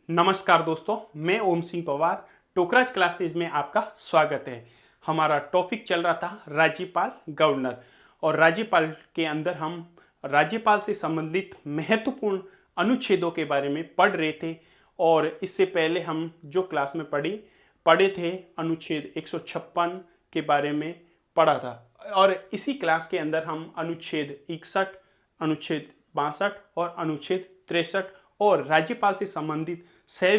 नमस्कार दोस्तों, मैं ओम सिंह पवार। टोकराज क्लासेज में आपका स्वागत है। हमारा टॉपिक चल रहा था राज्यपाल गवर्नर, और राज्यपाल के अंदर हम राज्यपाल से संबंधित महत्वपूर्ण अनुच्छेदों के बारे में पढ़ रहे थे। और इससे पहले हम जो क्लास में पढ़े थे अनुच्छेद 156 के बारे में पढ़ा था, और इसी क्लास के अंदर हम अनुच्छेद 61, अनुच्छेद 62 और अनुच्छेद 63 और राज्यपाल से संबंधित सह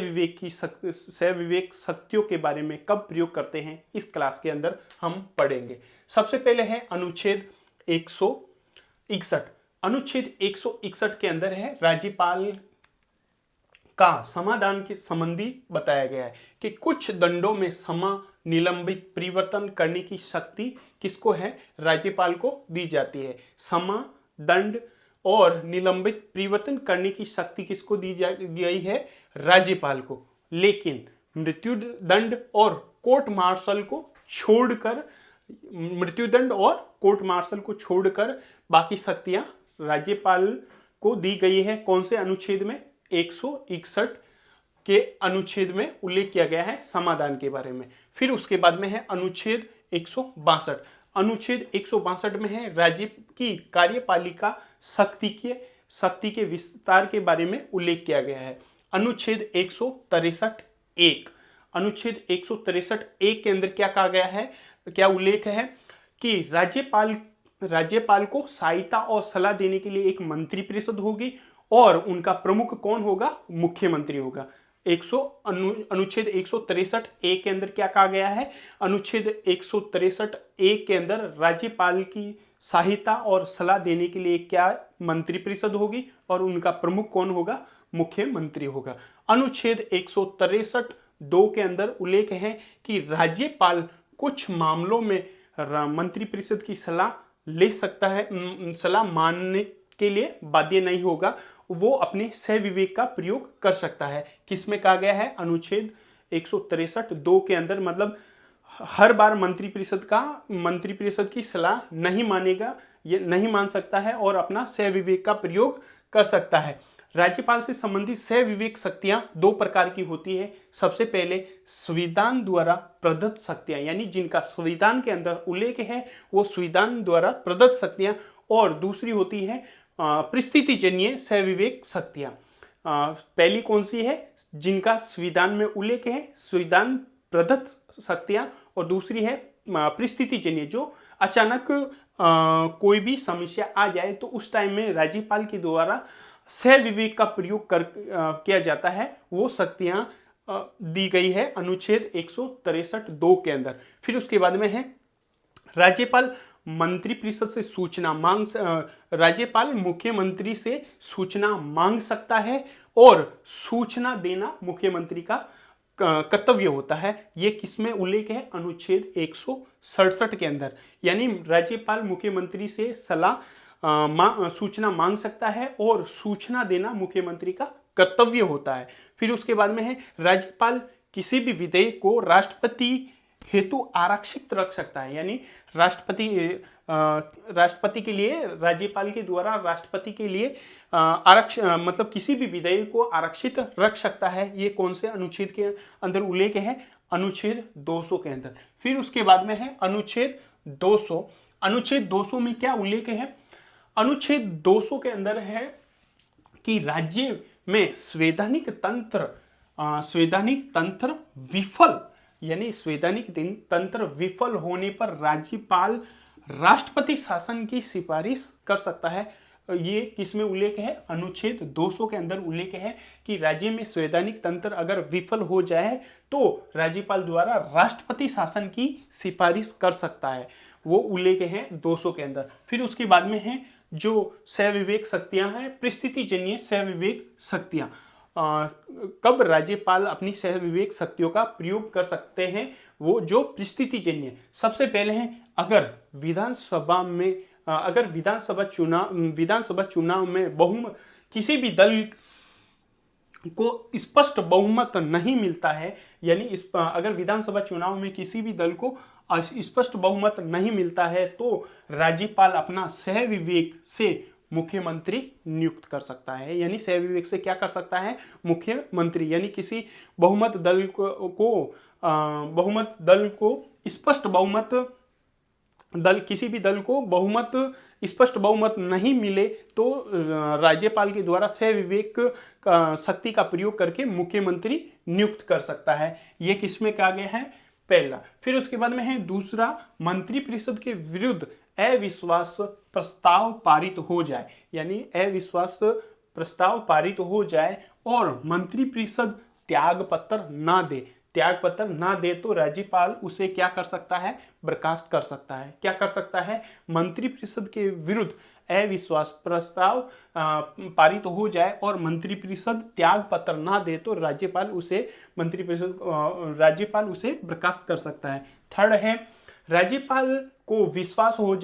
विवेक शक्तियों के बारे में कब प्रयोग करते हैं इस क्लास के अंदर हम पढ़ेंगे। सबसे पहले है अनुच्छेद 161। अनुच्छेद 161 के अंदर है राज्यपाल का समाधान के संबंधी बताया गया है कि कुछ दंडों में क्षमा, निलंबित, परिवर्तन करने की शक्ति किसको है? राज्यपाल को दी जाती है। क्षमा, दंड और निलंबित, परिवर्तन करने की शक्ति किसको दी गई है? राज्यपाल को। लेकिन मृत्युदंड और कोर्ट मार्शल को छोड़कर बाकी शक्तियां राज्यपाल को दी गई है। कौन से अनुच्छेद में? 161 के अनुच्छेद में उल्लेख किया गया है समाधान के बारे में। फिर उसके बाद में है अनुच्छेद 162। अनुच्छेद 162 में है राज्य की कार्यपालिका शक्ति के विस्तार के बारे में उल्लेख किया गया है। अनुच्छेद 163(1). अनुच्छेद 163(1) के अंदर क्या कहा गया है, क्या उल्लेख है कि राज्यपाल को सहायता और सलाह देने के लिए एक मंत्रिपरिषद होगी और उनका प्रमुख कौन होगा? मुख्यमंत्री होगा। अनुच्छेद 163(1) के अंदर क्या कहा गया है? अनुच्छेद 163(1) के अंदर राज्यपाल की सहायता और सलाह देने के लिए क्या मंत्रिपरिषद होगी और उनका प्रमुख कौन होगा? मुख्यमंत्री होगा। अनुच्छेद 163(2) के अंदर उल्लेख है कि राज्यपाल कुछ मामलों में मंत्रिपरिषद की सलाह ले सकता है, सलाह मानने के लिए बाध्य नहीं होगा, वो अपने सह विवेक का प्रयोग कर सकता है। किसमें कहा गया है? अनुच्छेद 163(2) के अंदर, मतलब हर बार मंत्रिपरिषद की सलाह नहीं मानेगा, ये नहीं मान सकता है और अपना सह विवेक का प्रयोग कर सकता है। राज्यपाल से संबंधित सह विवेक शक्तियां दो प्रकार की होती है। सबसे पहले संविधान द्वारा प्रदत्त शक्तियां, यानी जिनका संविधान के अंदर उल्लेख है वो संविधान द्वारा प्रदत्त शक्तियां, और दूसरी होती है परिस्थितिजन्य सह विवेक शक्तियां। पहली कौन सी है? जिनका संविधान में उल्लेख है, संविधान प्रदत्त शक्तियां, और दूसरी है परिस्थितिजन्य, जो अचानक कोई भी समस्या आ जाए तो उस टाइम में राज्यपाल के द्वारा सह विवेक का प्रयोग किया जाता है, वो शक्तियां दी गई है अनुच्छेद 163(2) के अंदर। फिर उसके बाद में है राज्यपाल राज्यपाल मुख्यमंत्री से सूचना मांग सकता है और सूचना देना मुख्यमंत्री का कर्तव्य होता है। ये किसमें उल्लेख है? अनुच्छेद 167 के अंदर। यानी राज्यपाल मुख्यमंत्री से सूचना मांग सकता है और सूचना देना मुख्यमंत्री का कर्तव्य होता है। फिर उसके बाद में है राज्यपाल किसी भी विधेयक को राष्ट्रपति हेतु आरक्षित रख सकता है। यानी राष्ट्रपति के लिए, राज्यपाल के द्वारा राष्ट्रपति के लिए मतलब किसी भी विधेयक को आरक्षित रख सकता है। ये कौन से अनुच्छेद के अंदर उल्लेख है? अनुच्छेद 200 के अंदर। फिर उसके बाद में है अनुच्छेद 200। अनुच्छेद 200 में क्या उल्लेख है? अनुच्छेद 200 के अंदर है कि राज्य में संवैधानिक तंत्र विफल, यानी संवैधानिक तंत्र विफल होने पर राज्यपाल राष्ट्रपति शासन की सिफारिश कर सकता है। ये किसमें उल्लेख है? अनुच्छेद 200 के अंदर उल्लेख है कि राज्य में संवैधानिक तंत्र अगर विफल हो जाए तो राज्यपाल द्वारा राष्ट्रपति शासन की सिफारिश कर सकता है, वो उल्लेख है 200 के अंदर। फिर उसके बाद में है जो सह विवेक शक्तियां हैं, परिस्थितिजन्य सह विवेक शक्तियां। कब राज्यपाल अपनी सह विवेक शक्तियों का प्रयोग कर सकते हैं? वो जो परिस्थितिजन्य, सबसे पहले है अगर विधानसभा चुनाव में किसी भी दल को स्पष्ट बहुमत नहीं मिलता है, यानी अगर विधानसभा चुनाव में किसी भी दल को स्पष्ट बहुमत नहीं मिलता है तो राज्यपाल अपना सह विवेक से मुख्यमंत्री नियुक्त कर सकता है। यानी सह विवेक से क्या कर सकता है, मुख्यमंत्री, यानी किसी बहुमत दल को स्पष्ट बहुमत दल, किसी भी दल को स्पष्ट बहुमत नहीं मिले तो राज्यपाल के द्वारा सह विवेक शक्ति का प्रयोग करके मुख्यमंत्री नियुक्त कर सकता है। ये किसमें कहा गया है, पहला। फिर उसके बाद में है दूसरा, मंत्रिपरिषद के विरुद्ध अविश्वास प्रस्ताव पारित हो जाए, यानी अविश्वास प्रस्ताव पारित हो जाए और मंत्रिपरिषद त्याग पत्र ना दे तो राज्यपाल उसे क्या कर सकता है, बर्खास्त कर सकता है। क्या कर सकता है, मंत्रिपरिषद के विरुद्ध अविश्वास प्रस्ताव पारित हो जाए और मंत्रिपरिषद त्याग पत्र ना दे तो राज्यपाल उसे बर्खास्त कर सकता है। थर्ड है, राज्यपाल को विश्वास हो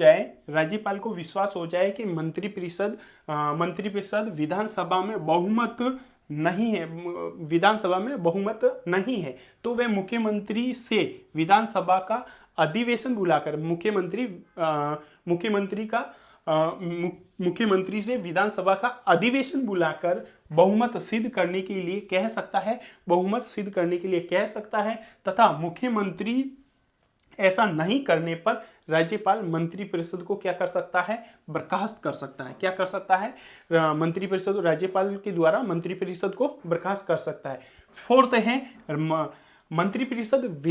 जाए कि मंत्रिपरिषद विधानसभा में बहुमत नहीं है तो वे मुख्यमंत्री से विधानसभा का अधिवेशन बुलाकर मुख्यमंत्री से विधानसभा का अधिवेशन बुलाकर बहुमत सिद्ध करने के लिए कह सकता है तथा मुख्यमंत्री ऐसा नहीं करने पर राज्यपाल मंत्रिपरिषद को क्या कर सकता है, बर्खास्त कर सकता है। क्या कर सकता है, मंत्रिपरिषद, राज्यपाल के द्वारा मंत्रिपरिषद को बर्खास्त कर सकता है। फोर्थ है, मंत्रिपरिषद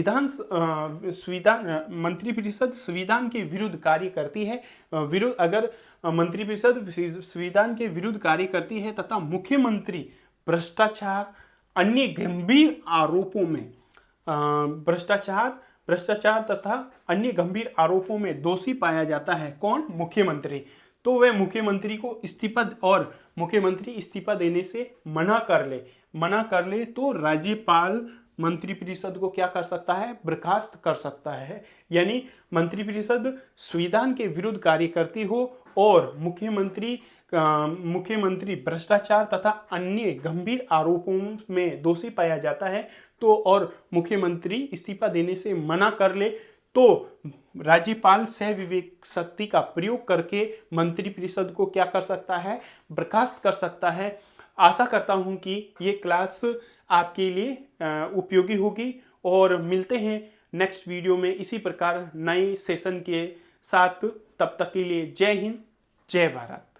संविधान के विरुद्ध कार्य करती है। अगर मंत्रिपरिषद संविधान के विरुद्ध कार्य करती है तथा मुख्यमंत्री भ्रष्टाचार तथा अन्य गंभीर आरोपों में दोषी पाया जाता है, कौन, मुख्यमंत्री, तो वह मुख्यमंत्री को इस्तीफा देने से मना कर ले तो राज्यपाल मंत्रिपरिषद को क्या कर सकता है, बर्खास्त कर सकता है। यानी मंत्रिपरिषद संविधान के विरुद्ध कार्य करती हो और मुख्यमंत्री भ्रष्टाचार तथा अन्य गंभीर आरोपों में दोषी पाया जाता है तो और मुख्यमंत्री इस्तीफा देने से मना कर ले तो राज्यपाल सह विवेक शक्ति का प्रयोग करके मंत्रिपरिषद को क्या कर सकता है, बर्खास्त कर सकता है। आशा करता हूं कि ये क्लास आपके लिए उपयोगी होगी और मिलते हैं नेक्स्ट वीडियो में इसी प्रकार नए सेशन के साथ। तब तक के लिए जय हिंद, जय भारत।